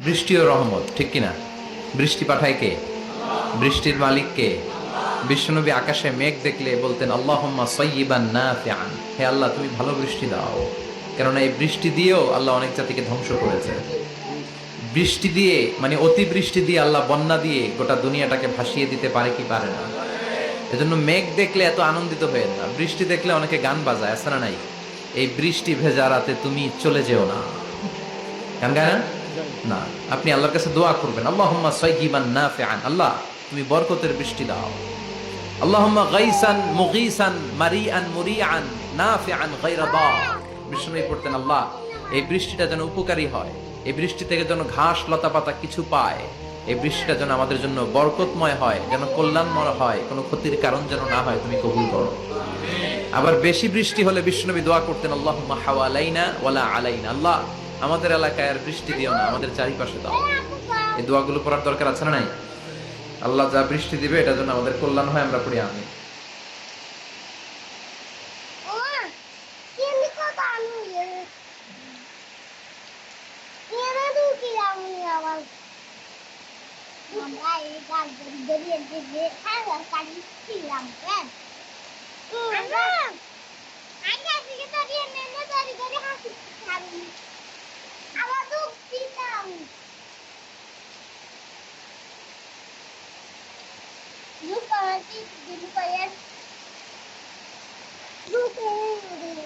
বৃষ্টিও রহমত, ঠিক কিনা? বৃষ্টি পাঠায় কে? বৃষ্টির মালিক কে? বিশ্বনবী আকাশে মেঘ দেখলে বলতেন আল্লাহুম্মা সাইয়্যিবান নাফিআন, হে আল্লাহ তুমি ভালো বৃষ্টি দাও। কেননা এই বৃষ্টি দিয়েও আল্লাহ অনেক জাতিকে ধ্বংস করেছে। বৃষ্টি দিয়ে মানে অতি বৃষ্টি দিয়ে আল্লাহ বন্যা দিয়ে গোটা দুনিয়াটাকে ভাসিয়ে দিতে পারে কি পারে না? এজন্য মেঘ দেখলে এত আনন্দিত হয়ে না, বৃষ্টি দেখলে অনেকে গান বাজায়, আছে না নাই? এই বৃষ্টি ভেজা রাতে তুমি চলে যেও না, গান গায় না? না। আপনি আল্লাহর কাছে দোয়া করবেন আল্লাহুম্মা সাইয়্যিবান নাফিআন, আল্লাহ তুমি বরকতের বৃষ্টি দাও। আল্লাহুম্মা গাইসান মুগীসান মারিআন মুরিআন নাফিআন গায়রা দার। বিষ্ণু পড়তেন আল্লাহ এই বৃষ্টিটা যেন উপকারী হয়, এই বৃষ্টি থেকে যেন ঘাস লতা পাতা কিছু পায়, এই বৃষ্টিটা যেন আমাদের জন্য বরকতময় হয়, যেন কল্যাণময় হয়, কোনো ক্ষতির কারণ যেন না হয়, তুমি কবুল করো। আবার বেশি বৃষ্টি হলে বিষ্ণুনবী দোয়া করতেন আল্লাহুম্মা হাওয়ালাইনা ওয়ালা আলাইনা, আল্লাহ আমাদের এলাকায় আর বৃষ্টি দিও না, আমাদের চারিপাশে দাও। এই দোয়াগুলো পড়ার দরকার আছে না নাই? আল্লাহ যা বৃষ্টি দিবে এটা যেন আমাদের কল্যাণ হয়, আমরা পড়ি আমি। Look at it. Look at it.